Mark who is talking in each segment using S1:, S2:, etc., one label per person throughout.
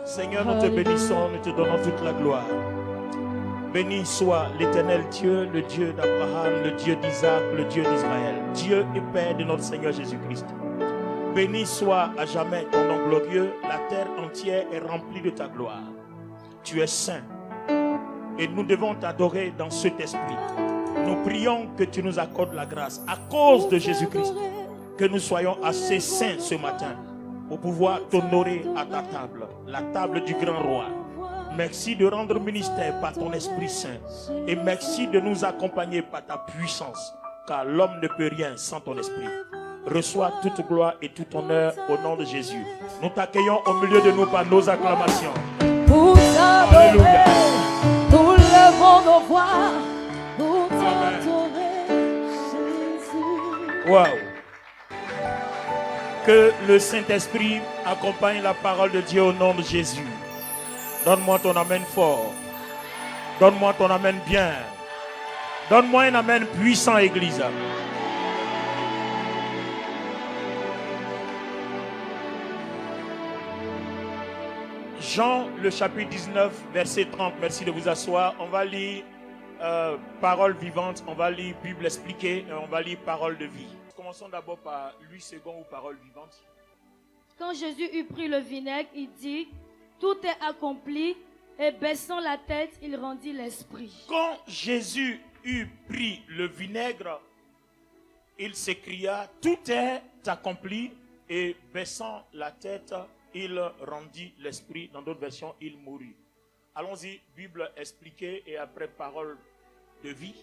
S1: Seigneur, nous te bénissons, nous te donnons toute la gloire. Béni soit l'Éternel Dieu, le Dieu d'Abraham, le Dieu d'Isaac, le Dieu d'Israël, Dieu et Père de notre Seigneur Jésus-Christ. Béni soit à jamais ton nom glorieux, la terre entière est remplie de ta gloire. Tu es saint et nous devons t'adorer dans cet esprit. Nous prions que tu nous accordes la grâce à cause de Jésus-Christ, que nous soyons assez saints ce matin pour pouvoir t'honorer à ta table, la table du grand roi. Merci de rendre ministère par ton Esprit Saint et merci de nous accompagner par ta puissance, car l'homme ne peut rien sans ton esprit. Reçois toute gloire et tout honneur au nom de Jésus. Nous t'accueillons au milieu de nous par nos acclamations.
S2: Pour t'adorer, nous levons nos voix. Pour t'adorer, Jésus.
S1: Waouh! Que le Saint-Esprit accompagne la parole de Dieu au nom de Jésus. Donne-moi ton amen fort. Donne-moi ton amen bien. Donne-moi un amen puissant, Église. Jean, le chapitre 19, verset 30. Merci de vous asseoir. On va lire parole vivante. On va lire Bible expliquée. Et on va lire parole de vie. Commençons d'abord par Louis II ou parole vivante.
S2: Quand Jésus eut pris le vinaigre, il dit: tout est accompli, et baissant la tête, il rendit l'esprit.
S1: Quand Jésus eut pris le vinaigre, il s'écria: tout est accompli, et baissant la tête, il rendit l'esprit. Dans d'autres versions, il mourut. Allons-y, Bible expliquée et après parole de vie.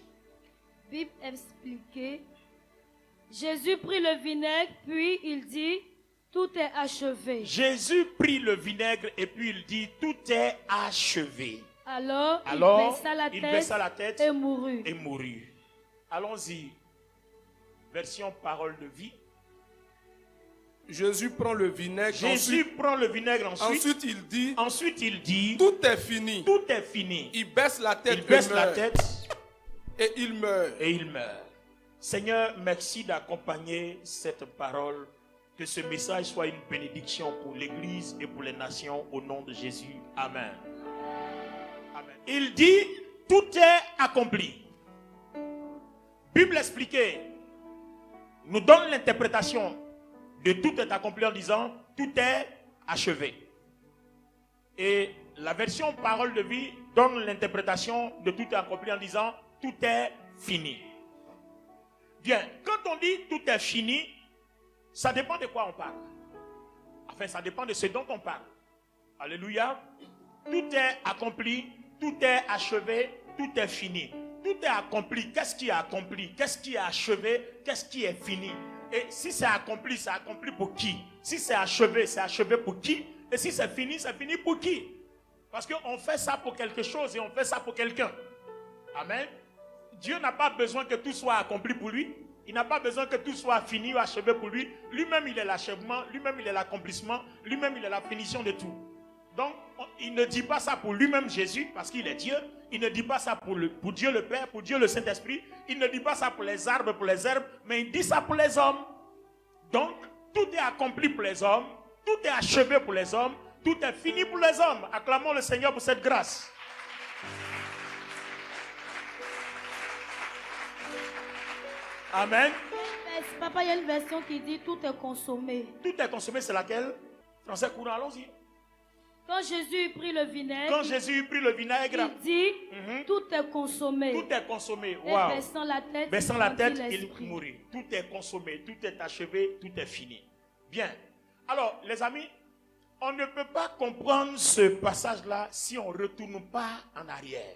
S2: Bible expliquée. Jésus prit le vinaigre, puis il dit: tout est achevé.
S1: Jésus prit le vinaigre et puis il dit: tout est achevé.
S2: Alors il baissa la tête et mourut.
S1: Allons-y, version parole de vie.
S3: Jésus prend le vinaigre.
S1: Prend le vinaigre
S3: Ensuite il dit:
S1: tout est fini. Tout est fini.
S3: Il baisse la tête. Et il meurt.
S1: Seigneur, merci d'accompagner cette parole. Que ce message soit une bénédiction pour l'Église et pour les nations au nom de Jésus. Amen. Amen. Il dit: tout est accompli. Bible expliquée nous donne l'interprétation de tout est accompli en disant: tout est achevé. Et la version parole de vie donne l'interprétation de tout est accompli en disant: tout est fini. Bien, quand on dit tout est fini, ça dépend de quoi on parle. Enfin, ça dépend de ce dont on parle. Alléluia. Tout est accompli, tout est achevé, tout est fini. Tout est accompli. Qu'est-ce qui est accompli? Qu'est-ce qui est achevé? Qu'est-ce qui est fini? Et si c'est accompli pour qui? Si c'est achevé pour qui? Et si c'est fini pour qui? Parce qu'on fait ça pour quelque chose et on fait ça pour quelqu'un. Amen. Dieu n'a pas besoin que tout soit accompli pour lui. Il n'a pas besoin que tout soit fini ou achevé pour lui. Lui-même, il est l'achèvement. Lui-même, il est l'accomplissement. Lui-même, il est la finition de tout. Donc, il ne dit pas ça pour lui-même Jésus, parce qu'il est Dieu. Il ne dit pas ça pour Dieu le Père, pour Dieu le Saint-Esprit. Il ne dit pas ça pour les arbres, pour les herbes, mais il dit ça pour les hommes. Donc, tout est accompli pour les hommes. Tout est achevé pour les hommes. Tout est fini pour les hommes. Acclamons le Seigneur pour cette grâce. Amen.
S2: Papa, il y a une version qui dit: tout est consommé.
S1: Tout est consommé, c'est laquelle? Français courant, allons-y.
S2: Quand Jésus prit le vinaigre,
S1: il
S2: dit: tout est consommé.
S1: Tout est consommé.
S2: Et
S1: wow.
S2: Baissant la tête,
S1: il mourut. Tout est consommé, tout est achevé, tout est fini. Bien. Alors, les amis, on ne peut pas comprendre ce passage-là si on ne retourne pas en arrière.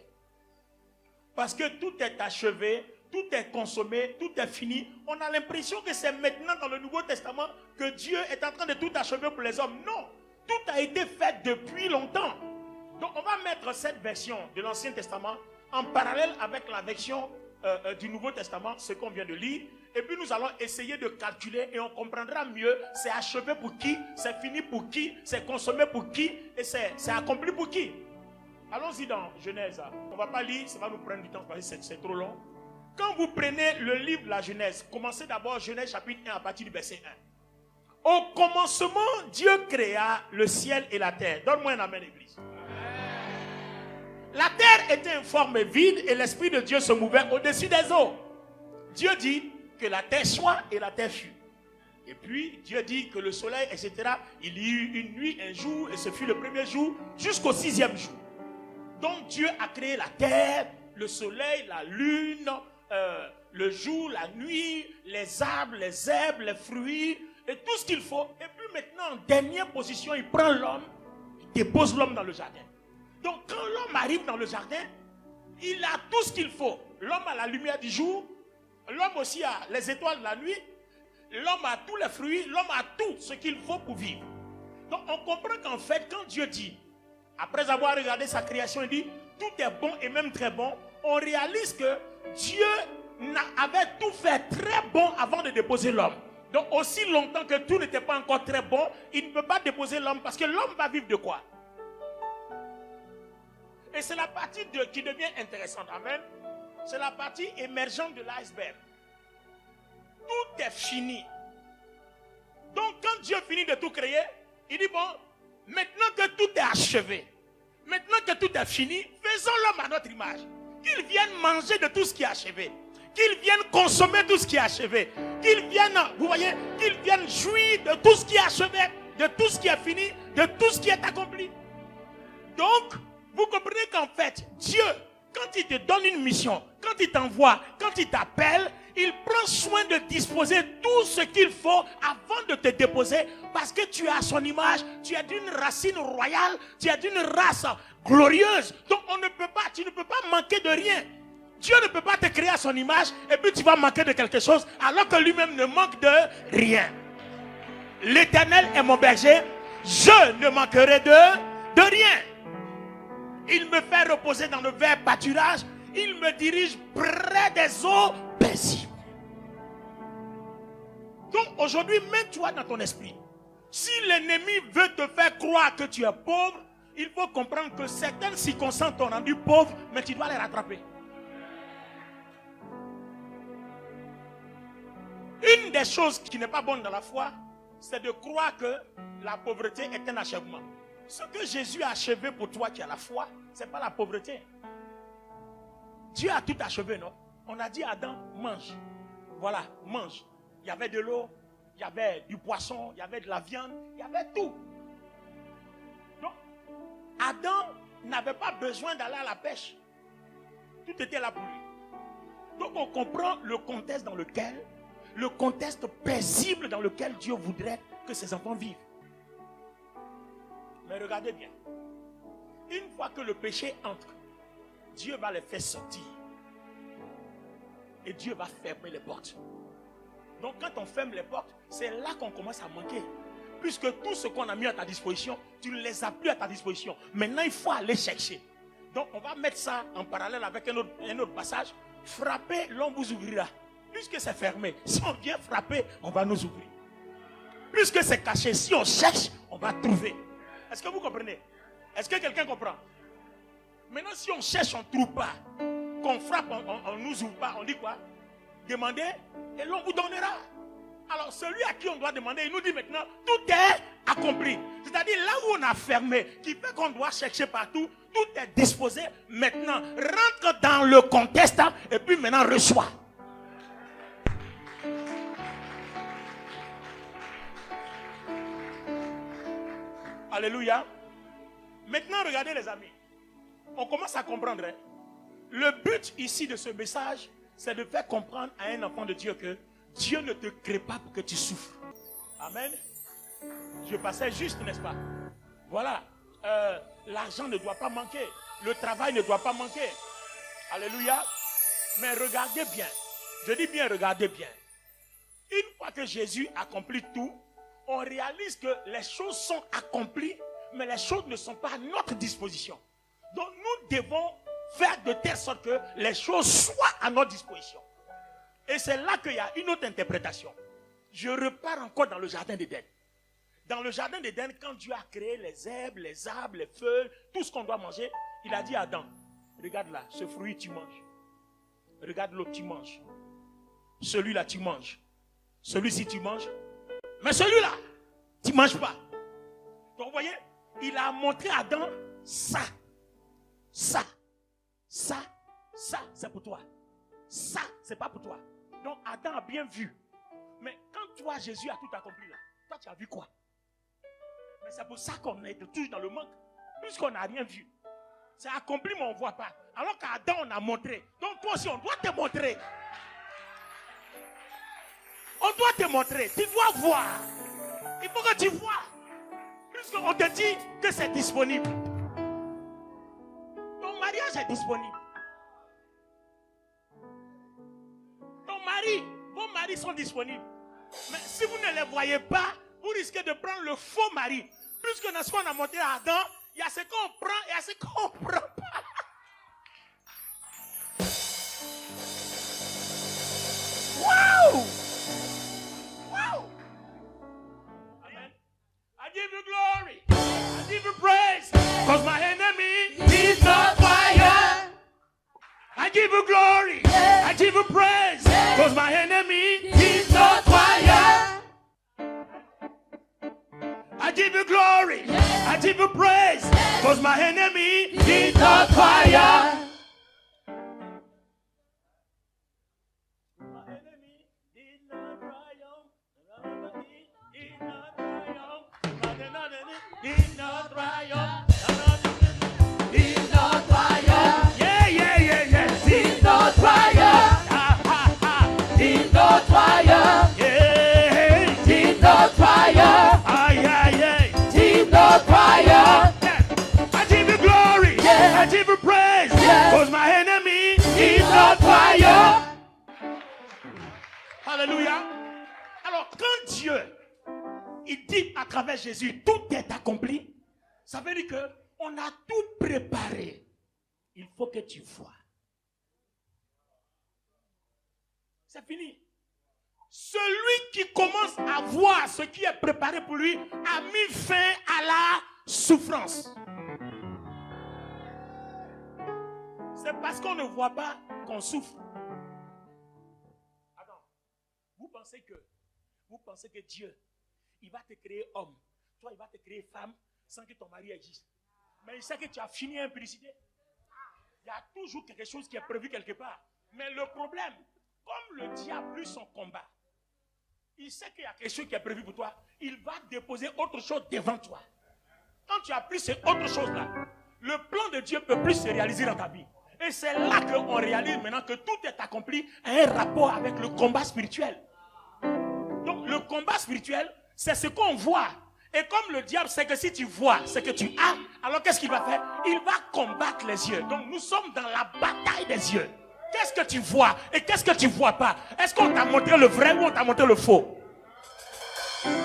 S1: Parce que tout est achevé, tout est consommé, tout est fini. On a l'impression que c'est maintenant dans le Nouveau Testament que Dieu est en train de tout achever pour les hommes. Non, tout a été fait depuis longtemps. Donc on va mettre cette version de l'Ancien Testament en parallèle avec la version du Nouveau Testament, ce qu'on vient de lire. Et puis nous allons essayer de calculer et on comprendra mieux c'est achevé pour qui, c'est fini pour qui, c'est consommé pour qui et c'est accompli pour qui. Allons-y dans Genèse. On ne va pas lire, ça va nous prendre du temps parce que c'est trop long. Quand vous prenez le livre de la Genèse, commencez d'abord Genèse chapitre 1 à partir du verset 1. Au commencement, Dieu créa le ciel et la terre. Donne-moi un amen, église. La terre était informe et vide et l'Esprit de Dieu se mouvait au-dessus des eaux. Dieu dit que la terre soit et la terre fut. Et puis Dieu dit que le soleil, etc. Il y eut une nuit, un jour, et ce fut le premier jour jusqu'au 6e jour. Donc Dieu a créé la terre, le soleil, la lune, le jour, la nuit, les arbres, les herbes, les fruits, et tout ce qu'il faut. Et puis maintenant, en dernière position, il prend l'homme, il dépose l'homme dans le jardin. Donc quand l'homme arrive dans le jardin, il a tout ce qu'il faut. L'homme a la lumière du jour, l'homme aussi a les étoiles de la nuit, l'homme a tous les fruits, l'homme a tout ce qu'il faut pour vivre. Donc on comprend qu'en fait, quand Dieu dit, après avoir regardé sa création, il dit, tout est bon et même très bon, on réalise que Dieu avait tout fait très bon avant de déposer l'homme. Donc aussi longtemps que tout n'était pas encore très bon, il ne peut pas déposer l'homme parce que l'homme va vivre de quoi? Et c'est la partie qui devient intéressante. Amen. C'est la partie émergente de l'iceberg. Tout est fini. Donc quand Dieu finit de tout créer, il dit bon, maintenant que tout est achevé, maintenant que tout est fini, faisons l'homme à notre image. Qu'il vienne manger de tout ce qui est achevé. Qu'il vienne consommer tout ce qui est achevé. Qu'il vienne, vous voyez, qu'il vienne jouir de tout ce qui est achevé, de tout ce qui est fini, de tout ce qui est accompli. Donc, vous comprenez qu'en fait, Dieu, quand il te donne une mission, quand il t'envoie, quand il t'appelle, il prend soin de disposer tout ce qu'il faut avant de te déposer, parce que tu es à son image, tu es d'une racine royale, tu es d'une race glorieuse. Donc tu ne peux pas manquer de rien. Dieu ne peut pas te créer à son image et puis tu vas manquer de quelque chose alors que lui-même ne manque de rien. L'Éternel est mon berger, je ne manquerai de rien. Il me fait reposer dans le vert pâturage, il me dirige près des eaux paisibles. Donc aujourd'hui, mets-toi dans ton esprit. Si l'ennemi veut te faire croire que tu es pauvre, il faut comprendre que certaines circonstances t'ont rendu pauvre, mais tu dois les rattraper. Une des choses qui n'est pas bonne dans la foi, c'est de croire que la pauvreté est un achèvement. Ce que Jésus a achevé pour toi qui as la foi, ce n'est pas la pauvreté. Dieu a tout achevé, non? On a dit à Adam, mange. Voilà, mange. Il y avait de l'eau, il y avait du poisson, il y avait de la viande, il y avait tout. Donc, Adam n'avait pas besoin d'aller à la pêche. Tout était là pour lui. Donc, on comprend le contexte dans lequel, le contexte paisible dans lequel Dieu voudrait que ses enfants vivent. Mais regardez bien. Une fois que le péché entre, Dieu va les faire sortir. Et Dieu va fermer les portes. Donc quand on ferme les portes, c'est là qu'on commence à manquer. Puisque tout ce qu'on a mis à ta disposition, tu ne les as plus à ta disposition. Maintenant, il faut aller chercher. Donc on va mettre ça en parallèle avec un autre passage. Frappez, l'on vous ouvrira. Puisque c'est fermé, si on vient frapper, on va nous ouvrir. Puisque c'est caché, si on cherche, on va trouver. Est-ce que vous comprenez? Est-ce que quelqu'un comprend? Maintenant, si on cherche, on ne trouve pas. Qu'on frappe, on ne nous ouvre pas. On dit quoi? Demandez et l'on vous donnera. Alors, celui à qui on doit demander, il nous dit maintenant, tout est accompli. C'est-à-dire, là où on a fermé, qui fait qu'on doit chercher partout, tout est disposé. Maintenant, rentre dans le contexte et puis maintenant, reçois. Alléluia. Maintenant, regardez les amis. On commence à comprendre. Hein? Le but ici de ce message, c'est de faire comprendre à un enfant de Dieu que Dieu ne te crée pas pour que tu souffres. Amen. Je passais juste, n'est-ce pas? Voilà. L'argent ne doit pas manquer. Le travail ne doit pas manquer. Alléluia. Mais regardez bien. Je dis bien, regardez bien. Une fois que Jésus accomplit tout, on réalise que les choses sont accomplies, mais les choses ne sont pas à notre disposition. Donc nous devons faire de telle sorte que les choses soient à notre disposition. Et c'est là qu'il y a une autre interprétation. Je repars encore dans le jardin d'Éden. Dans le jardin d'Éden, quand Dieu a créé les herbes, les arbres, les feuilles, tout ce qu'on doit manger, il a dit à Adam, regarde là, ce fruit tu manges. Regarde l'autre tu manges. Celui-là tu manges. Celui-ci tu manges. Mais celui-là, Tu ne manges pas. Donc vous voyez, il a montré à Adam ça, c'est pour toi. Ça, c'est pas pour toi. Donc Adam a bien vu. Mais quand toi, Jésus a tout accompli là, toi tu as vu quoi? Mais c'est pour ça qu'on est toujours dans le manque. Puisqu'on n'a rien vu. C'est accompli mais on ne voit pas. Alors qu'Adam on a montré. Donc toi aussi on doit te montrer. On doit te montrer. Tu dois voir. Il faut que tu vois. Puisqu'on te dit que c'est disponible. Ton mariage est disponible. Ton mari, vos maris sont disponibles. Mais si vous ne les voyez pas, vous risquez de prendre le faux mari. Puisque dans ce qu'on a montré à Adam, il y a ce qu'on prend et il y a ce qu'on ne prend pas. Wow! Wow! Amen. I give you glory. I give you praise. Because my enemy is not fire. I give you glory. I give you praise. Because my enemy is not fire. I give you glory. I give you praise. Because my enemy is not fire. My enemy did not triumph. Did not triumph. Did not triumph. Did not triumph. Yeah, yeah, yeah, yeah. Did not triumph. Did not triumph. Yeah. Did not triumph. Aye, aye, aye. Did not triumph. I give you glory. Yeah. I give you praise. Because my enemy is not triumph. Alléluia. Alors, quand Dieu, il dit à travers Jésus, tout est accompli, ça veut dire qu'on a tout préparé. Il faut que tu vois. C'est fini. Celui qui commence à voir ce qui est préparé pour lui a mis fin à la souffrance. C'est parce qu'on ne voit pas qu'on souffre. Vous pensez que Dieu, il va te créer homme. Toi, il va te créer femme sans que ton mari existe. Mais il sait que tu as fini implicité. Il y a toujours quelque chose qui est prévu quelque part. Mais le problème, comme le diable a eu son combat, il sait qu'il y a quelque chose qui est prévu pour toi. Il va déposer autre chose devant toi. Quand tu as pris cette autre chose-là, le plan de Dieu ne peut plus se réaliser dans ta vie. Et c'est là qu'on réalise maintenant que tout est accompli à un rapport avec le combat spirituel. Donc le combat spirituel, c'est ce qu'on voit. Et comme le diable sait que si tu vois ce que tu as, alors qu'est-ce qu'il va faire? Il va combattre les yeux. Donc nous sommes dans la bataille des yeux. Qu'est-ce que tu vois et qu'est-ce que tu ne vois pas? Est-ce qu'on t'a montré le vrai ou on t'a montré le faux?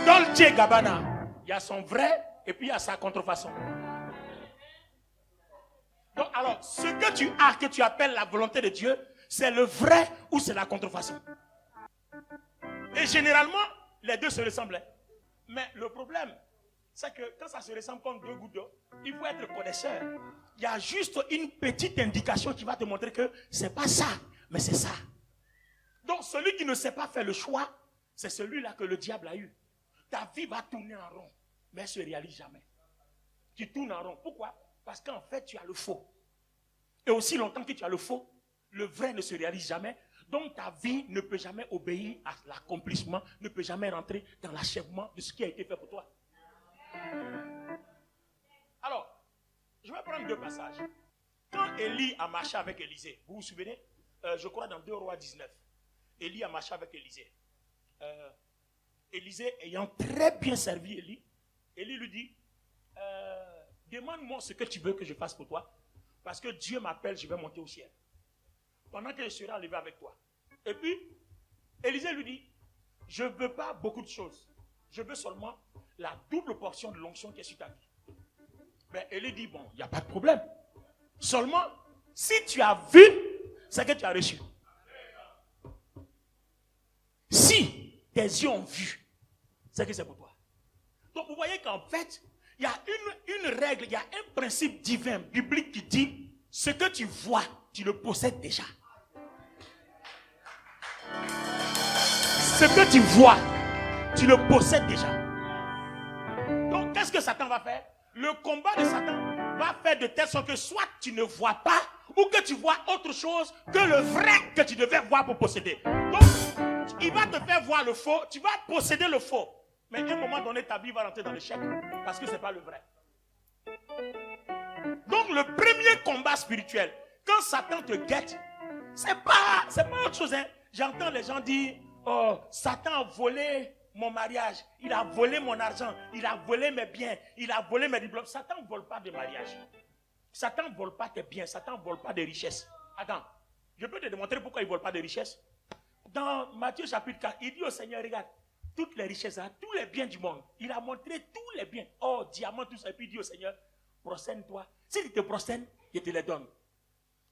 S1: Dolce Gabbana, il y a son vrai et puis il y a sa contrefaçon. Donc alors, ce que tu as, que tu appelles la volonté de Dieu, c'est le vrai ou c'est la contrefaçon? Et généralement, les deux se ressemblent. Mais le problème, c'est que quand ça se ressemble comme deux gouttes d'eau, il faut être connaisseur. Il y a juste une petite indication qui va te montrer que c'est pas ça, mais c'est ça. Donc celui qui ne sait pas faire le choix, c'est celui-là que le diable a eu. Ta vie va tourner en rond, mais elle ne se réalise jamais. Tu tournes en rond. Pourquoi? Parce qu'en fait, tu as le faux. Et aussi longtemps que tu as le faux, le vrai ne se réalise jamais. Donc ta vie ne peut jamais obéir à l'accomplissement, ne peut jamais rentrer dans l'achèvement de ce qui a été fait pour toi. Alors, je vais prendre deux passages. Quand Élie a marché avec Élisée, vous vous souvenez? Je crois dans 2 Rois 19. Élie a marché avec Élisée. Élisée ayant très bien servi Élie, Élie lui dit, demande-moi ce que tu veux que je fasse pour toi, parce que Dieu m'appelle, je vais monter au ciel. Pendant que je serai enlevé avec toi. Et puis, Élisée lui dit, je ne veux pas beaucoup de choses. Je veux seulement la double portion de l'onction qui est sur ta vie. Mais Élie dit, bon, il n'y a pas de problème. Seulement, si tu as vu, c'est que tu as reçu. Si tes yeux ont vu, c'est que c'est pour toi. Donc vous voyez qu'en fait, il y a une règle, il y a un principe divin, biblique qui dit, ce que tu vois, tu le possèdes déjà. Ce que tu vois, tu le possèdes déjà. Satan va faire? Le combat de Satan va faire de telle sorte que soit tu ne vois pas ou que tu vois autre chose que le vrai que tu devais voir pour posséder. Donc, il va te faire voir le faux, tu vas posséder le faux. Mais à un moment donné, ta vie va rentrer dans l'échec parce que ce n'est pas le vrai. Donc, le premier combat spirituel, quand Satan te guette, c'est pas autre chose. Hein. J'entends les gens dire, oh, Satan a volé mon mariage, il a volé mon argent, il a volé mes biens, il a volé mes diplômes. Satan ne vole pas de mariage. Satan ne vole pas tes biens, Satan ne vole pas de richesses. Attends, je peux te démontrer pourquoi il ne vole pas de richesses. Dans Matthieu chapitre 4, il dit au Seigneur, regarde, toutes les richesses, hein, tous les biens du monde. Il a montré tous les biens. Oh, diamants, tout ça. Et puis il dit au Seigneur, prosterne-toi. Si tu te prosternes, je te les donne.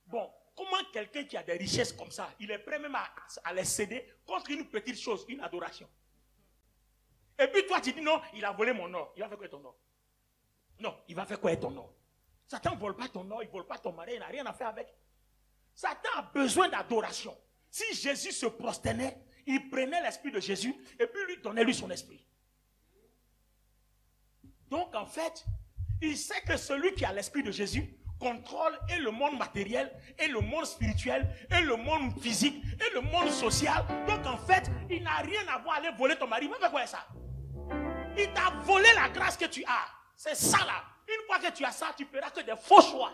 S1: Bon, comment quelqu'un qui a des richesses comme ça, il est prêt même à les céder contre une petite chose, une adoration. Et puis toi, tu dis non, il a volé mon or. Il va faire quoi avec ton or? Non, il va faire quoi avec ton or? Satan ne vole pas ton or, il ne vole pas ton mari, il n'a rien à faire avec. Satan a besoin d'adoration. Si Jésus se prosternait, il prenait l'esprit de Jésus et puis lui donnait lui son esprit. Donc en fait, il sait que celui qui a l'esprit de Jésus contrôle et le monde matériel, et le monde spirituel, et le monde physique, et le monde social. Donc en fait, il n'a rien à voir à aller voler ton mari. Mais quoi est ça? Il t'a volé la grâce que tu as. C'est ça là. Une fois que tu as ça, tu ne feras que des faux choix.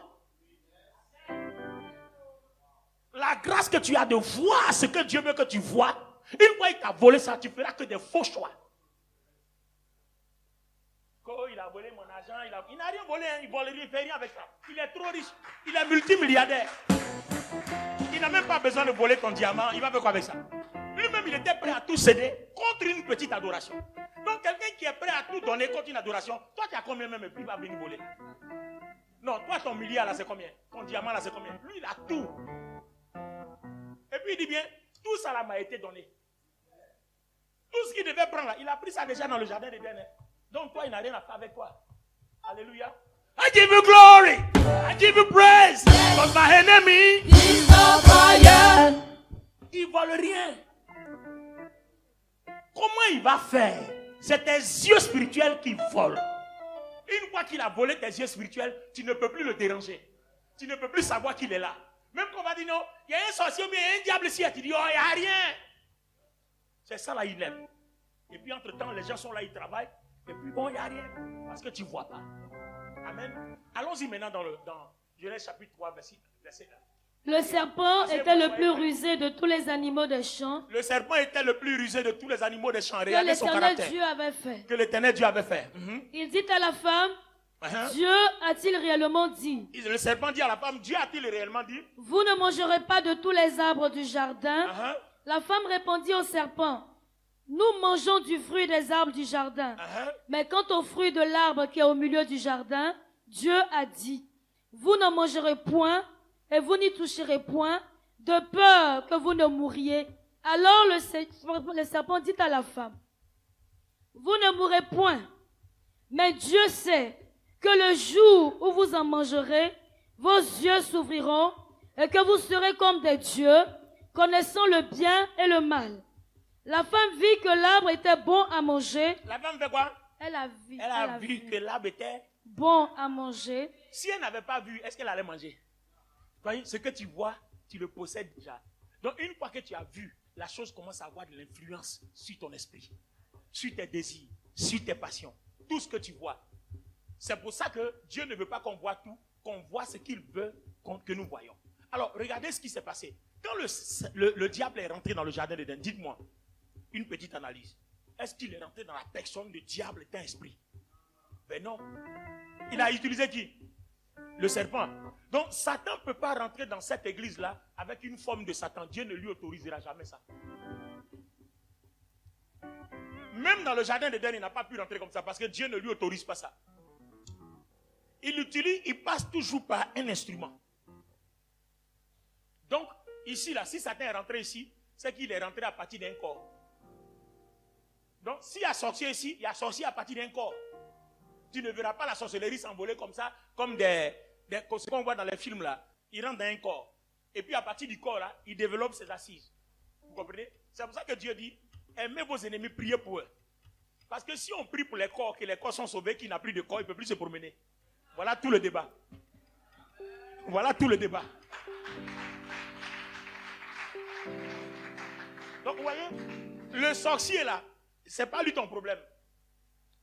S1: La grâce que tu as de voir ce que Dieu veut que tu vois, une fois qu'il t'a volé ça, tu ne feras que des faux choix. Oh, il a volé mon argent, il n'a rien volé, hein, il ne fait rien avec ça. Il est trop riche, il est multimilliardaire. Il n'a même pas besoin de voler ton diamant, il va faire quoi avec ça? Lui-même, il était prêt à tout céder contre une petite adoration. Donc, quelqu'un qui est prêt à tout donner contre une adoration, toi, tu as combien même et puis il va venir voler? Non, toi, ton milliard là, c'est combien? Ton diamant là, c'est combien? Lui, il a tout. Et puis, il dit bien, tout ça là m'a été donné. Tout ce qu'il devait prendre là, il a pris ça déjà dans le jardin d'Éden. Donc, toi, il n'a rien à faire avec toi. Alléluia. I give you glory. I give you praise. Because my enemy is on fire. Il ne vole rien. Comment il va faire? C'est tes yeux spirituels qui volent. Une fois qu'il a volé tes yeux spirituels, tu ne peux plus le déranger. Tu ne peux plus savoir qu'il est là. Même qu'on va dire non, il y a un sorcier ou bien un diable ici. Tu dis, oh, il n'y a rien. C'est ça là, il aime. Et puis entre-temps, les gens sont là, ils travaillent. Et puis bon, il n'y a rien. Parce que tu ne vois pas. Amen. Allons-y maintenant dans Genèse chapitre 3, verset 1.
S2: Le serpent était le plus rusé de tous les animaux des champs.
S1: Le serpent était le plus rusé de tous les animaux des champs.
S2: Que l'Éternel Dieu avait fait.
S1: Que l'Éternel Dieu avait fait.
S2: Il dit à la femme, Dieu a-t-il réellement dit?
S1: Le serpent dit à la femme, Dieu a-t-il réellement dit?
S2: Vous ne mangerez pas de tous les arbres du jardin. La femme répondit au serpent, nous mangeons du fruit des arbres du jardin. Mais quant au fruit de l'arbre qui est au milieu du jardin, Dieu a dit, vous n'en mangerez point et vous n'y toucherez point, de peur que vous ne mouriez. Alors le serpent dit à la femme, vous ne mourrez point, mais Dieu sait que le jour où vous en mangerez, vos yeux s'ouvriront et que vous serez comme des dieux, connaissant le bien et le mal. La femme vit que l'arbre était bon à manger.
S1: La femme fait quoi?
S2: Elle a vu
S1: que l'arbre était
S2: bon à manger.
S1: Si elle n'avait pas vu, est-ce qu'elle allait manger? Vous voyez, ce que tu vois, tu le possèdes déjà. Donc une fois que tu as vu, la chose commence à avoir de l'influence sur ton esprit, sur tes désirs, sur tes passions, tout ce que tu vois. C'est pour ça que Dieu ne veut pas qu'on voit tout, qu'on voit ce qu'il veut que nous voyons. Alors regardez ce qui s'est passé. Quand le diable est rentré dans le jardin d'Éden, dites-moi, une petite analyse. Est-ce qu'il est rentré dans la personne du diable est un esprit? Ben non. Il a utilisé qui? Le serpent. Donc Satan ne peut pas rentrer dans cette église-là avec une forme de Satan. Dieu ne lui autorisera jamais ça. Même dans le jardin d'Éden, il n'a pas pu rentrer comme ça parce que Dieu ne lui autorise pas ça. Il passe toujours par un instrument. Donc, ici, là, si Satan est rentré ici, c'est qu'il est rentré à partir d'un corps. Donc, s'il y a sorcier ici, il y a sorcier à partir d'un corps. Tu ne verras pas la sorcellerie s'envoler comme ça, comme ce qu'on voit dans les films là. Il rentre dans un corps. Et puis à partir du corps là, il développe ses assises. Vous comprenez? C'est pour ça que Dieu dit, aimez vos ennemis, priez pour eux. Parce que si on prie pour les corps, que les corps sont sauvés, qu'il n'a plus de corps, il ne peut plus se promener. Voilà tout le débat. Voilà tout le débat. Donc vous voyez, le sorcier là, c'est pas lui ton problème.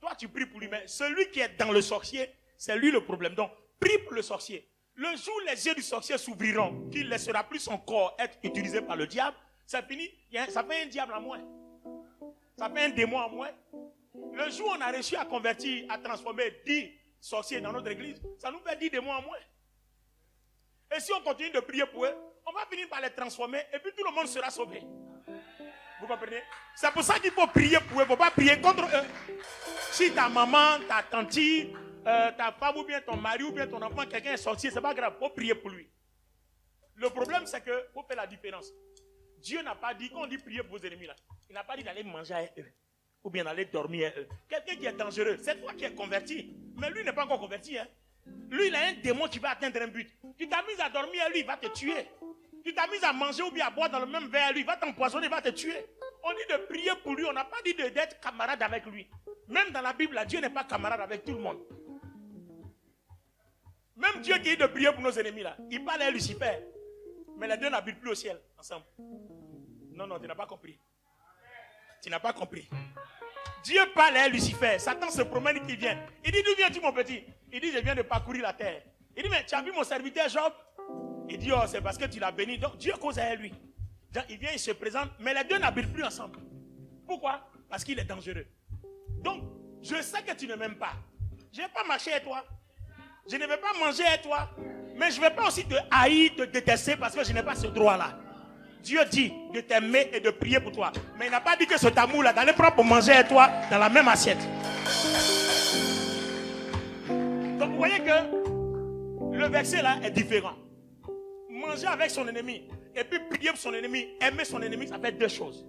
S1: Toi tu pries pour lui, mais celui qui est dans le sorcier, c'est lui le problème. Donc prie pour le sorcier. Le jour où les yeux du sorcier s'ouvriront, qu'il ne laissera plus son corps être utilisé par le diable, c'est fini. Ça fait un diable en moins. Ça fait un démon en moins. Le jour où on a réussi à convertir, à transformer 10 sorciers dans notre église, ça nous fait 10 démons en moins. Et si on continue de prier pour eux, on va finir par les transformer et puis tout le monde sera sauvé. Vous comprenez? C'est pour ça qu'il faut prier pour eux, il ne faut pas prier contre eux. Si ta maman, ta tante, ta femme ou bien ton mari ou bien ton enfant, quelqu'un est sorcier, c'est pas grave, il faut prier pour lui. Le problème c'est que faut faire la différence. Dieu n'a pas dit, quand on dit prier pour vos ennemis là, il n'a pas dit d'aller manger avec eux ou bien d'aller dormir avec eux. Quelqu'un qui est dangereux, c'est toi qui es converti, mais lui n'est pas encore converti. Hein. Lui il a un démon qui va atteindre un but. Tu t'amuses à dormir avec lui, il va te tuer. Tu t'amuses à manger ou bien à boire dans le même verre avec lui, il va t'empoisonner, il va te tuer. On dit de prier pour lui, on n'a pas dit d'être camarade avec lui. Même dans la Bible, là, Dieu n'est pas camarade avec tout le monde. Même Dieu qui dit de prier pour nos ennemis là, il parle à Lucifer. Mais les deux n'habitent plus au ciel ensemble. Non, non, tu n'as pas compris. Tu n'as pas compris. Dieu parle à Lucifer. Satan se promène, il vient. Il dit, d'où viens-tu mon petit? Il dit, je viens de parcourir la terre. Il dit, mais tu as vu mon serviteur Job? Il dit, oh, c'est parce que tu l'as béni. Donc Dieu cause à lui. Donc, il vient, il se présente, mais les deux n'habitent plus ensemble. Pourquoi? Parce qu'il est dangereux. Donc, je sais que tu ne m'aimes pas. Je ne vais pas marcher avec toi. Je ne vais pas manger avec toi. Mais je ne vais pas aussi te haïr, te détester parce que je n'ai pas ce droit-là. Dieu dit de t'aimer et de prier pour toi. Mais il n'a pas dit que cet amour-là, d'aller prendre pour manger avec toi dans la même assiette. Donc vous voyez que le verset là est différent. Manger avec son ennemi et puis prier pour son ennemi, aimer son ennemi, ça fait deux choses.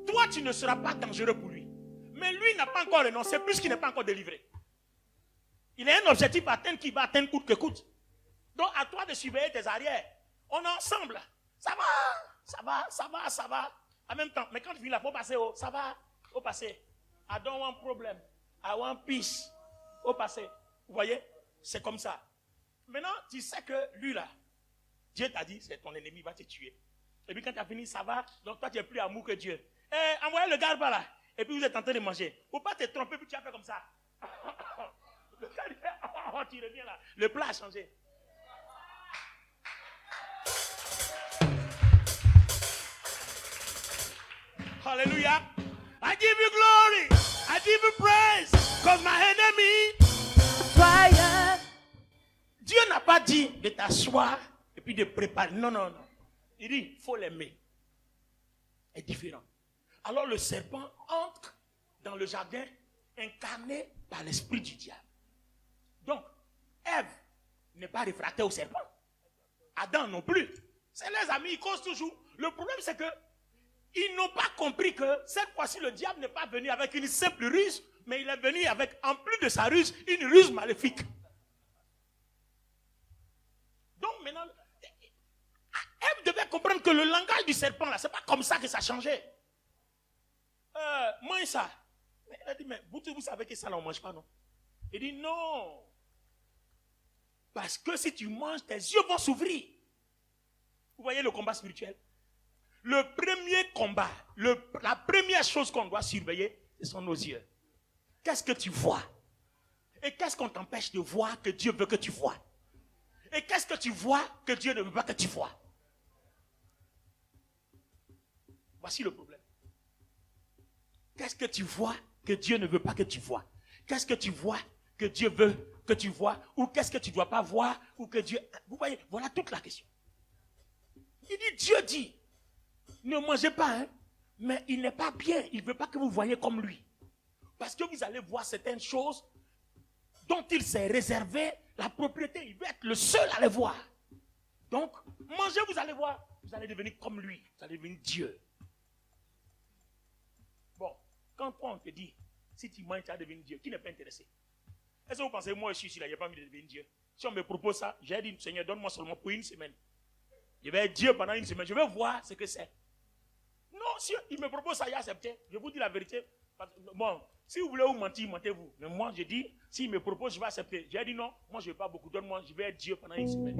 S1: Toi, tu ne seras pas dangereux pour lui. Mais lui n'a pas encore renoncé puisqu'il n'est pas encore délivré. Il a un objectif à atteindre qui va atteindre coûte que coûte. Donc à toi de surveiller tes arrières. On est ensemble. Ça va, ça va, ça va, ça va. En même temps, mais quand tu viens là, il faut passer au ça va, au passé. I don't want problem. I want peace. Au passé. Vous voyez? C'est comme ça. Maintenant, tu sais que lui là, Dieu t'a dit, c'est ton ennemi, il va te tuer. Et puis quand tu as fini, ça va. Donc toi, tu es plus amour que Dieu. Et envoyez le gars par là. Et puis vous êtes en train de manger. Il ne faut pas te tromper, puis tu as fait comme ça. Le gars, il fait, oh, tu reviens là. Le plat a changé. Hallelujah. I give you glory. I give you praise. Because my enemy. Fire. Dieu n'a pas dit de t'asseoir et puis de préparer. Non, non, non. Il dit, il faut l'aimer. C'est différent. Alors le serpent entre dans le jardin incarné par l'esprit du diable. Donc, Ève n'est pas réfractaire au serpent. Adam non plus. C'est les amis, ils causent toujours. Le problème, c'est que ils n'ont pas compris que cette fois-ci, le diable n'est pas venu avec une simple ruse, mais il est venu avec, en plus de sa ruse, une ruse maléfique. Donc maintenant, Ève devait comprendre que le langage du serpent, là, c'est pas comme ça que ça changeait. Mange ça. Mais elle a dit, mais vous savez que ça, là, on ne mange pas, non? Il dit, non. Parce que si tu manges, tes yeux vont s'ouvrir. Vous voyez le combat spirituel? Le premier combat, la première chose qu'on doit surveiller, ce sont nos yeux. Qu'est-ce que tu vois? Et qu'est-ce qu'on t'empêche de voir que Dieu veut que tu vois? Et qu'est-ce que tu vois que Dieu ne veut pas que tu vois? Voici le problème. Qu'est-ce que tu vois que Dieu ne veut pas que tu vois? Qu'est-ce que tu vois que Dieu veut que tu vois? Ou qu'est-ce que tu ne dois pas voir? Ou que Dieu... Vous voyez, voilà toute la question. Il dit, Dieu dit, ne mangez pas, hein, mais il n'est pas bien. Il ne veut pas que vous voyez comme lui. Parce que vous allez voir certaines choses dont il s'est réservé la propriété. Il veut être le seul à les voir. Donc, mangez, vous allez voir. Vous allez devenir comme lui. Vous allez devenir Dieu. Bon, quand on te dit, si tu manges, tu vas devenir Dieu, qui n'est pas intéressé? Est-ce que vous pensez, moi je suis ici, là, il n'y a pas envie de devenir Dieu? Si on me propose ça, j'ai dit, Seigneur, donne-moi seulement pour une semaine. Je vais être Dieu pendant une semaine. Je vais voir ce que c'est. Non, si il me propose ça, il a accepté. Je vous dis la vérité. Bon, si vous voulez vous mentir, mentez-vous. Mais moi, je dis, s'il me propose, je vais accepter. J'ai dit non, moi je ne veux pas beaucoup. Donne-moi, je vais être Dieu pendant une semaine.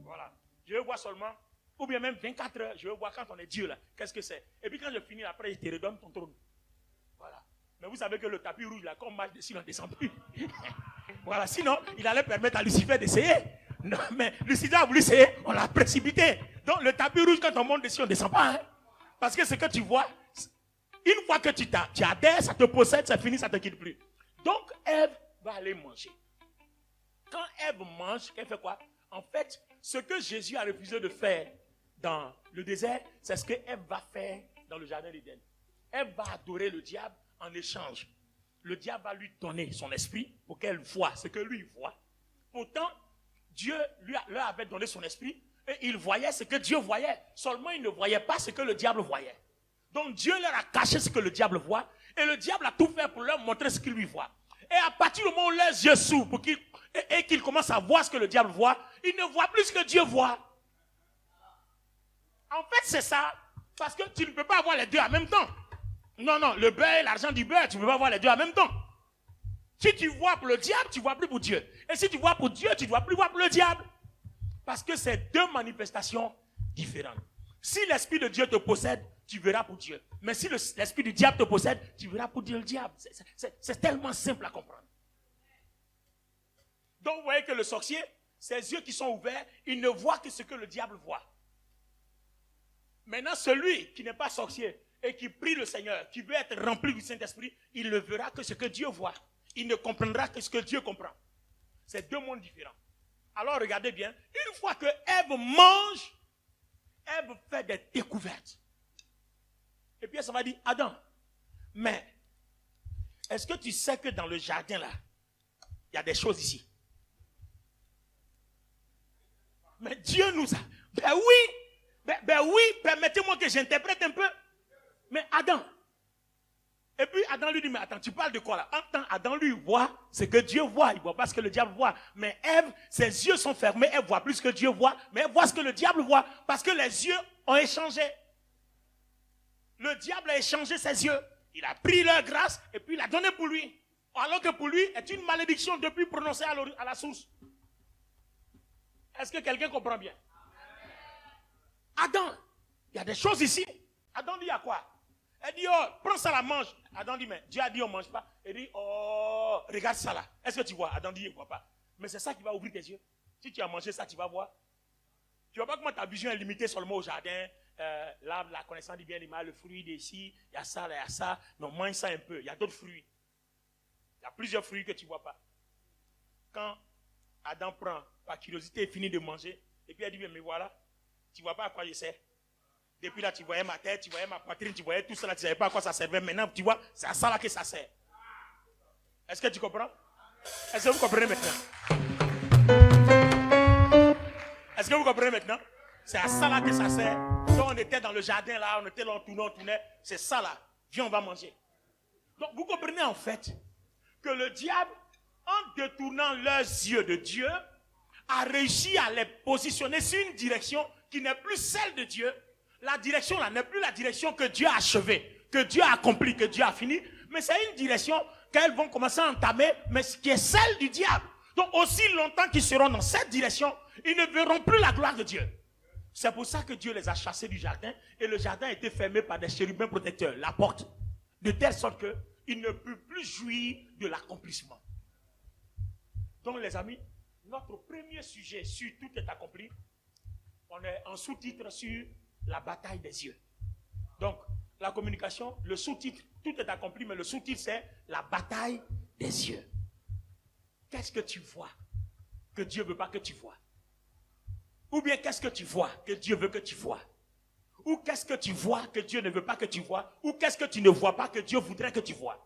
S1: Voilà. Je veux voir seulement, ou bien même 24 heures, je veux voir quand on est Dieu là. Qu'est-ce que c'est? Et puis quand je finis, après, je te redonne ton trône. Voilà. Mais vous savez que le tapis rouge là, quand on marche dessus, on ne descend plus. Voilà. Sinon, il allait permettre à Lucifer d'essayer. Non, mais Lucifer a voulu essayer, on l'a précipité. Donc le tapis rouge, quand on monte dessus, on ne descend pas. Hein? Parce que ce que tu vois, une fois que tu adhères, ça te possède, ça finit, ça ne te quitte plus. Donc Ève va aller manger. Quand Ève mange, elle fait quoi? En fait, ce que Jésus a refusé de faire dans le désert, c'est ce que Ève va faire dans le jardin d'Éden. Ève va adorer le diable en échange. Le diable va lui donner son esprit pour qu'elle voie ce que lui voit. Pourtant, Dieu leur avait donné son esprit et il voyait ce que Dieu voyait. Seulement, il ne voyait pas ce que le diable voyait. Donc, Dieu leur a caché ce que le diable voit et le diable a tout fait pour leur montrer ce qu'il lui voit. Et à partir du moment où leurs yeux s'ouvrent et qu'ils commencent à voir ce que le diable voit, ils ne voient plus ce que Dieu voit. En fait, c'est ça. Parce que tu ne peux pas avoir les deux en même temps. Non, le beurre et l'argent du beurre, tu ne peux pas avoir les deux en même temps. Si tu vois pour le diable, tu ne vois plus pour Dieu. Et si tu vois pour Dieu, tu ne dois plus voir pour le diable. Parce que c'est deux manifestations différentes. Si l'esprit de Dieu te possède, tu verras pour Dieu. Mais si l'esprit du diable te possède, tu verras pour Dieu le diable. C'est tellement simple à comprendre. Donc vous voyez que le sorcier, ses yeux qui sont ouverts, il ne voit que ce que le diable voit. Maintenant, celui qui n'est pas sorcier et qui prie le Seigneur, qui veut être rempli du Saint-Esprit, il ne verra que ce que Dieu voit. Il ne comprendra que ce que Dieu comprend. C'est deux mondes différents. Alors regardez bien, une fois que Ève mange, Ève fait des découvertes. Et puis ça va dire, Adam, mais est-ce que tu sais que dans le jardin là, il y a des choses ici? Mais Dieu nous a... Ben oui, permettez-moi que j'interprète un peu. Mais Adam... Et puis Adam lui dit, mais attends, tu parles de quoi là? Adam lui voit ce que Dieu voit, il ne voit pas ce que le diable voit. Mais Ève, ses yeux sont fermés, elle voit plus ce que Dieu voit, mais elle voit ce que le diable voit, parce que les yeux ont échangé. Le diable a échangé ses yeux, il a pris leur grâce et puis il a donné pour lui. Alors que pour lui, est une malédiction depuis prononcée à la source. Est-ce que quelqu'un comprend bien? Adam, il y a des choses ici. Adam dit à quoi? Elle dit, oh, prends ça la mange. Adam dit, mais Dieu a dit, on ne mange pas. Elle dit, oh, regarde ça là. Est-ce que tu vois? Adam dit, il ne voit pas. Mais c'est ça qui va ouvrir tes yeux. Si tu as mangé ça, tu vas voir. Tu ne vois pas comment ta vision est limitée seulement au jardin. L'arbre, la connaissance du bien et du mal, le fruit d'ici, il y a ça, là, il y a ça. Non, mange ça un peu. Il y a d'autres fruits. Il y a plusieurs fruits que tu ne vois pas. Quand Adam prend, par curiosité, il finit de manger, et puis elle dit, mais voilà, tu ne vois pas à quoi je sers. Depuis là, tu voyais ma tête, tu voyais ma poitrine, tu voyais tout ça là, tu ne savais pas à quoi ça servait. Maintenant, tu vois, c'est à ça là que ça sert. Est-ce que tu comprends? Est-ce que vous comprenez maintenant? Est-ce que vous comprenez maintenant? C'est à ça là que ça sert. Donc on était dans le jardin là, on était là, on tournait. C'est ça là. Viens, on va manger. Donc vous comprenez en fait que le diable, en détournant leurs yeux de Dieu, a réussi à les positionner sur une direction qui n'est plus celle de Dieu. La direction là n'est plus la direction que Dieu a achevée, que Dieu a accomplie, que Dieu a fini, mais c'est une direction qu'elles vont commencer à entamer, mais qui est celle du diable. Donc aussi longtemps qu'ils seront dans cette direction, ils ne verront plus la gloire de Dieu. C'est pour ça que Dieu les a chassés du jardin et le jardin a été fermé par des chérubins protecteurs, la porte, de telle sorte qu'ils ne peuvent plus jouir de l'accomplissement. Donc les amis, notre premier sujet sur Tout est accompli, on est en sous-titre sur la bataille des yeux. Donc, la communication, le sous-titre, tout est accompli, mais le sous-titre, c'est la bataille des yeux. Qu'est-ce que tu vois que Dieu ne veut pas que tu vois? Ou bien qu'est-ce que tu vois que Dieu veut que tu vois? Ou qu'est-ce que tu vois que Dieu ne veut pas que tu vois? Ou qu'est-ce que tu ne vois pas que Dieu voudrait que tu vois?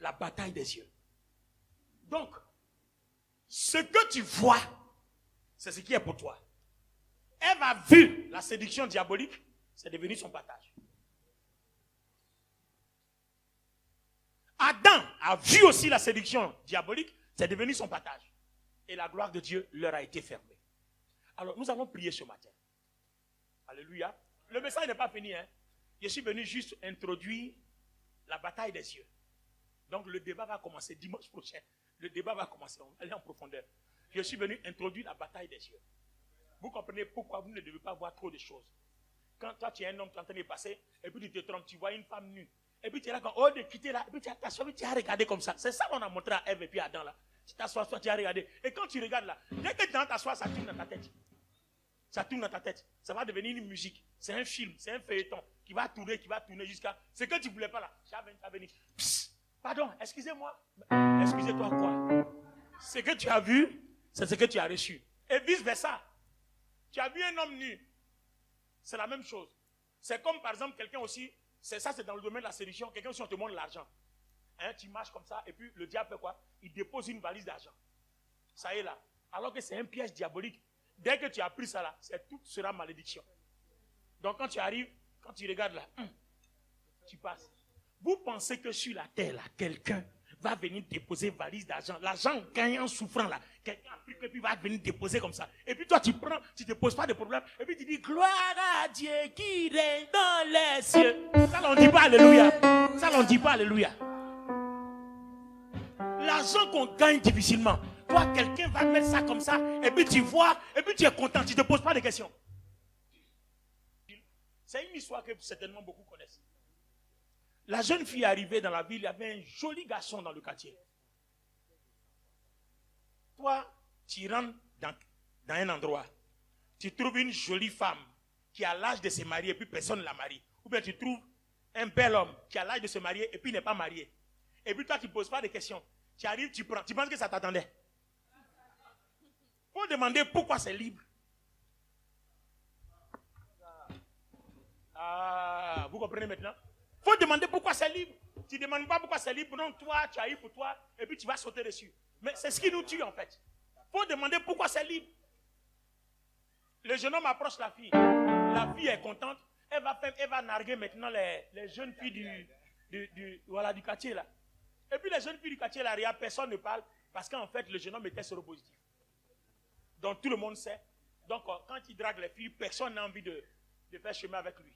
S1: La bataille des yeux. Donc, ce que tu vois, c'est ce qui est pour toi. Ève a vu la séduction diabolique, c'est devenu son partage. Adam a vu aussi la séduction diabolique, c'est devenu son partage. Et la gloire de Dieu leur a été fermée. Alors nous allons prier ce matin. Alléluia. le message n'est pas fini. Hein. Je suis venu juste introduire la bataille des yeux. Donc le débat va commencer dimanche prochain. Le débat va commencer. On va aller en profondeur. Je suis venu introduire la bataille des yeux. Vous comprenez pourquoi vous ne devez pas voir trop de choses. Quand toi tu es un homme, tu es en train de passer, et puis tu te trompes, tu vois une femme nue. Et puis tu es là, quand de quitter là, et puis tu t'assois, tu as regardé comme ça. C'est ça qu'on a montré à Ève et puis à Adam là. Tu t'assois, tu as regardé. Et quand tu regardes là, dès que tu t'assois, ça tourne dans ta tête. Ça tourne dans ta tête. Ça va devenir une musique. C'est un film, c'est un feuilleton qui va tourner jusqu'à. Ce que tu ne voulais pas là. Ça va venir. Pardon, excusez-moi. Excusez-toi quoi? Ce que tu as vu, c'est ce que tu as reçu. Et vice versa. Tu as vu un homme nu. C'est la même chose. C'est comme par exemple quelqu'un aussi, c'est dans le domaine de la séduction, quelqu'un aussi on te montre l'argent. Hein, tu marches comme ça et puis le diable fait quoi? Il dépose une valise d'argent. Ça y est là. Alors que c'est un piège diabolique. Dès que tu as pris ça là, tout sera malédiction. Donc quand tu arrives, quand tu regardes là, tu passes. Vous pensez que sur la terre là, quelqu'un va venir déposer valise d'argent. L'argent gagnant souffrant là. Quelqu'un a pris et puis va venir déposer comme ça. Et puis toi tu prends, tu ne te poses pas de problème. Et puis tu dis gloire à Dieu qui règne dans les cieux. Ça l'on dit pas alléluia. Ça l'on dit pas alléluia. L'argent qu'on gagne difficilement. Toi quelqu'un va mettre ça comme ça. Et puis tu vois, et puis tu es content. Tu ne te poses pas de questions. C'est une histoire que certainement beaucoup connaissent. La jeune fille arrivée dans la ville, il y avait un joli garçon dans le quartier. Toi, tu rentres dans un endroit, tu trouves une jolie femme qui a l'âge de se marier et puis personne ne la marie. Ou bien tu trouves un bel homme qui a l'âge de se marier et puis n'est pas marié. Et puis toi, tu ne poses pas de questions. Tu arrives, tu prends. Tu penses que ça t'attendait? Il faut demander pourquoi c'est libre. Ah, vous comprenez maintenant? Il faut demander pourquoi c'est libre. Tu ne demandes pas pourquoi c'est libre. Non, toi, tu as eu pour toi et puis tu vas sauter dessus. Mais c'est ce qui nous tue en fait. Il faut demander pourquoi c'est libre. Le jeune homme approche la fille. La fille est contente. Elle va narguer maintenant les jeunes filles du quartier là. Et puis les jeunes filles du quartier là, personne ne parle parce qu'en fait le jeune homme était séropositif. Donc tout le monde sait. Donc quand il drague les filles, personne n'a envie de faire chemin avec lui.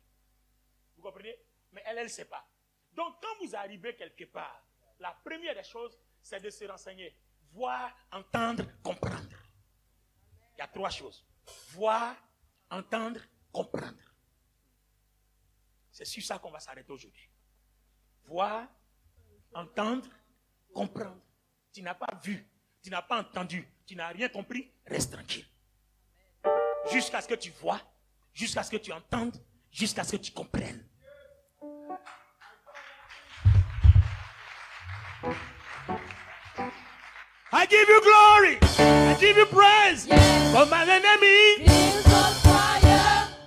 S1: Vous comprenez? Mais elle ne sait pas. Donc, quand vous arrivez quelque part, la première des choses, c'est de se renseigner. Voir, entendre, comprendre. Il y a 3 choses. Voir, entendre, comprendre. C'est sur ça qu'on va s'arrêter aujourd'hui. Voir, entendre, comprendre. Tu n'as pas vu, tu n'as pas entendu, tu n'as rien compris, reste tranquille. Jusqu'à ce que tu vois, jusqu'à ce que tu entendes, jusqu'à ce que tu comprennes. I give you glory. I give you praise. Yes. For my enemy.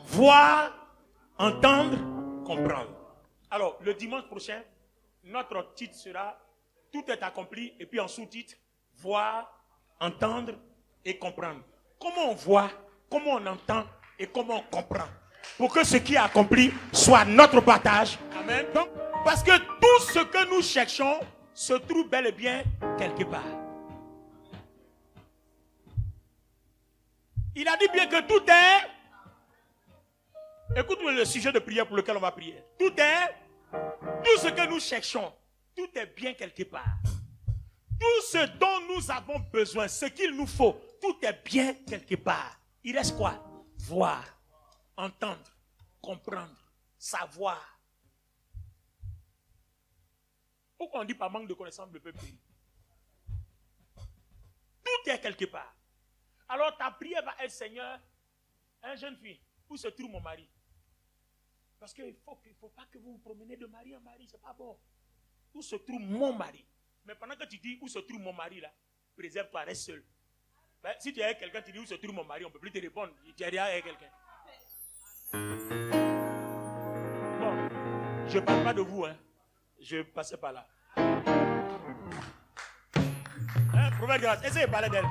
S1: Voir, entendre, comprendre. Alors, le dimanche prochain, notre titre sera Tout est accompli. Et puis en sous-titre, voir, entendre et comprendre. Comment on voit, comment on entend et comment on comprend. Pour que ce qui est accompli soit notre partage. Amen. Donc, parce que tout ce que nous cherchons se trouve bel et bien quelque part. Il a dit bien que tout est. Écoute le sujet de prière pour lequel on va prier. Tout ce que nous cherchons, tout est bien quelque part. Tout ce dont nous avons besoin, ce qu'il nous faut, tout est bien quelque part. Il reste quoi? Voir, entendre, comprendre, savoir. Pourquoi on dit par manque de connaissance le peuple périt? Tout est quelque part. Alors ta prière va être, Seigneur, une jeune fille, où se trouve mon mari? Parce qu'il ne faut pas que vous vous promenez de mari en mari, c'est pas bon. Où se trouve mon mari? Mais pendant que tu dis où se trouve mon mari là, préserve-toi, reste seul. Ben, si tu es avec quelqu'un, tu dis où se trouve mon mari, on ne peut plus te répondre. Tu es derrière avec quelqu'un. Bon, je ne parle pas de vous, hein. Je passais par là. Prophète Grâce, essayez de parler d'elle.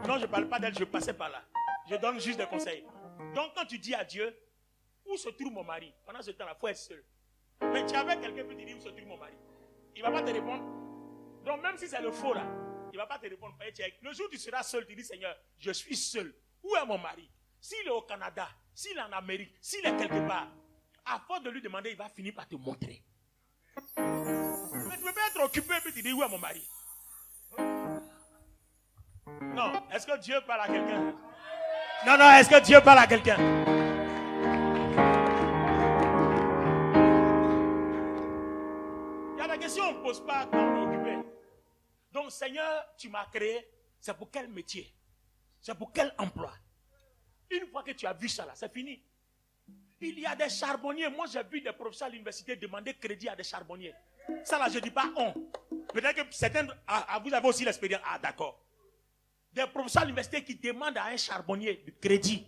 S1: Non, je ne parle pas d'elle, je passais par là. Je donne juste des conseils. Donc quand tu dis à Dieu, où se trouve mon mari? Pendant ce temps-là, il faut être seul. Mais tu es avec quelqu'un qui te dit où se trouve mon mari. Il ne va pas te répondre. Donc même si c'est le faux là, il ne va pas te répondre. Le jour où tu seras seul, tu dis Seigneur, je suis seul. Où est mon mari? s'il est au Canada, s'il est en Amérique, s'il est quelque part, à force de lui demander, il va finir par te montrer. Mais tu ne peux pas être occupé et puis tu dis, où est mon mari? Non, est-ce que Dieu parle à quelqu'un? Non, est-ce que Dieu parle à quelqu'un? Il y a des questions qu'on ne pose pas quand on est occupé. Donc, Seigneur, tu m'as créé, c'est pour quel métier? C'est pour quel emploi? Une fois que tu as vu ça là, c'est fini. Il y a des charbonniers. Moi, j'ai vu des professeurs à l'université demander crédit à des charbonniers. Ça là, je ne dis pas on. Peut-être que certains, vous avez aussi l'expérience. Ah, d'accord. Des professeurs à l'université qui demandent à un charbonnier de crédit.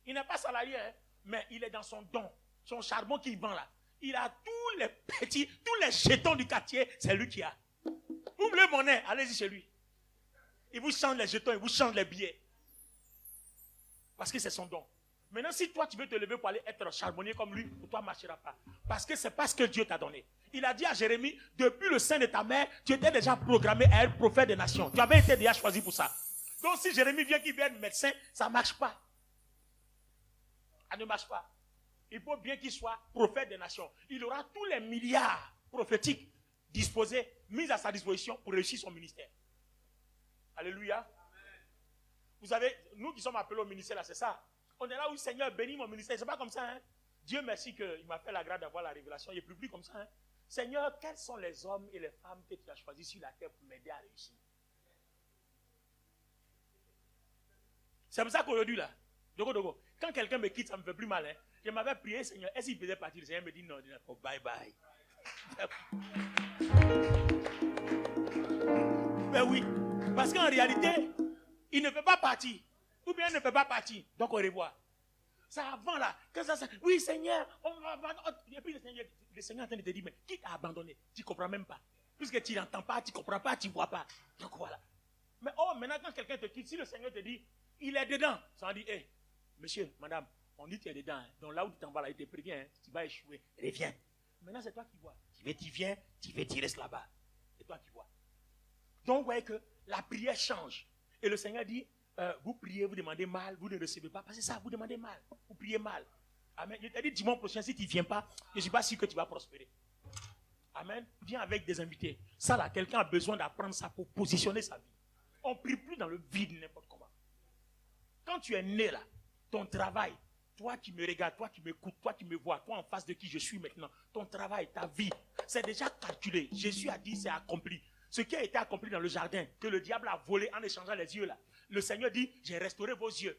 S1: Il n'est pas salarié, hein, mais il est dans son don. Son charbon qu'il vend là. Il a tous les jetons du quartier, c'est lui qui a. Vous voulez monnaie, allez-y chez lui. Il vous change les jetons, il vous change les billets. Parce que c'est son don. Maintenant, si toi tu veux te lever pour aller être charbonnier comme lui, pour toi ne marchera pas. Parce que c'est pas ce que Dieu t'a donné. Il a dit à Jérémie, depuis le sein de ta mère, tu étais déjà programmé à être prophète des nations. Tu avais été déjà choisi pour ça. Donc si Jérémie vient qu'il vienne médecin, ça ne marche pas. Ça ne marche pas. Il faut bien qu'il soit prophète des nations. Il aura tous les milliards prophétiques disposés, mis à sa disposition pour réussir son ministère. Alléluia. Amen. Vous savez, nous qui sommes appelés au ministère, là, c'est ça. On est là où Seigneur bénit mon ministère. C'est pas comme ça. Hein? Dieu merci qu'il m'a fait la grâce d'avoir la révélation. Il n'est plus comme ça. Hein? Seigneur, quels sont les hommes et les femmes que tu as choisis sur la terre pour m'aider à réussir? C'est pour ça qu'aujourd'hui, là, quand quelqu'un me quitte, ça me fait plus mal. Hein? Je m'avais prié, Seigneur, est-ce qu'il faisait partir? Le Seigneur me dit non, oh, bye bye. Ben oui, parce qu'en réalité, il ne fait pas partie. Ou bien il ne fait pas partie. Donc on revoit. Ça avant là. Oui, Seigneur, on va abandonner. Et puis le Seigneur est en train de te dire, mais qui t'a abandonné? Tu ne comprends même pas. Puisque tu n'entends pas, tu ne comprends pas, tu ne vois pas. Donc voilà. Mais maintenant quand quelqu'un te quitte, si le Seigneur te dit, il est dedans. Ça dit, hé, monsieur, madame, on dit que tu es dedans. Hein. Donc là où tu t'en vas là, il te prévient, hein, tu vas échouer. Reviens. Maintenant c'est toi qui vois. Tu viens, tu restes là-bas. C'est toi qui vois. Donc vous voyez que la prière change. Et le Seigneur dit, vous priez, vous demandez mal, vous ne recevez pas. Parce que ça, vous demandez mal. Vous priez mal. Amen. Je t'ai dit dimanche prochain, si tu ne viens pas, je ne suis pas sûr que tu vas prospérer. Amen. Viens avec des invités. Ça là, quelqu'un a besoin d'apprendre ça pour positionner sa vie. On ne prie plus dans le vide n'importe comment. Quand tu es né là, ton travail, toi qui me regardes, toi qui m'écoutes, toi qui me vois, toi en face de qui je suis maintenant, ton travail, ta vie, c'est déjà calculé. Jésus a dit, c'est accompli. Ce qui a été accompli dans le jardin, que le diable a volé en échangeant les yeux là. Le Seigneur dit, j'ai restauré vos yeux.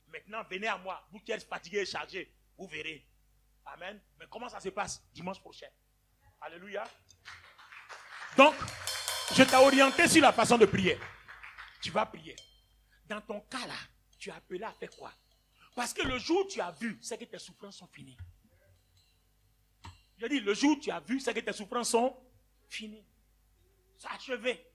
S1: Maintenant, venez à moi, vous qui êtes fatigués et chargés, vous verrez. Amen. Mais comment ça se passe dimanche prochain? Alléluia. Donc, je t'ai orienté sur la façon de prier. Tu vas prier. Dans ton cas là, tu es appelé à faire quoi? Parce que le jour où tu as vu, c'est que tes souffrances sont finies. Je dis, le jour où tu as vu, c'est que tes souffrances sont finies. C'est achevé.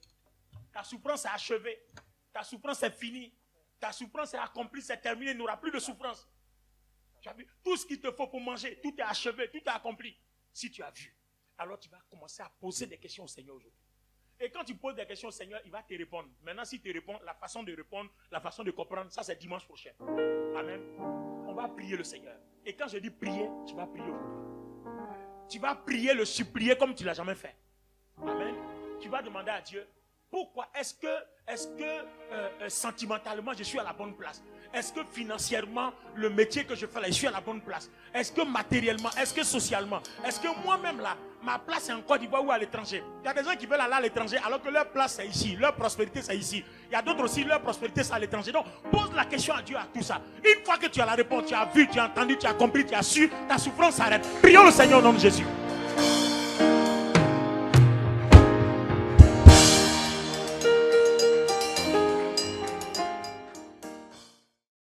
S1: Ta souffrance est achevée. Ta souffrance est finie. Ta souffrance est accomplie, c'est terminé. Il n'y aura plus de souffrance. Tu as vu? Tout ce qu'il te faut pour manger, tout est achevé, tout est accompli. Si tu as vu, alors tu vas commencer à poser des questions au Seigneur aujourd'hui. Et quand tu poses des questions au Seigneur, il va te répondre. Maintenant, s'il te répond, la façon de répondre, la façon de comprendre, ça c'est dimanche prochain. Amen. On va prier le Seigneur. Et quand je dis prier, tu vas prier aujourd'hui. Tu vas prier, le supplier comme tu ne l'as jamais fait. Amen. Tu vas demander à Dieu, pourquoi est-ce que sentimentalement je suis à la bonne place? Est-ce que financièrement le métier que je fais là, je suis à la bonne place? Est-ce que matériellement, est-ce que socialement, est-ce que moi-même là, ma place est en Côte d'Ivoire ou à l'étranger? Il y a des gens qui veulent aller à l'étranger alors que leur place c'est ici, leur prospérité c'est ici. Il y a d'autres aussi, leur prospérité c'est à l'étranger. Donc pose la question à Dieu à tout ça. Une fois que tu as la réponse, tu as vu, tu as entendu, tu as compris, tu as su, ta souffrance s'arrête. Prions le Seigneur au nom de Jésus.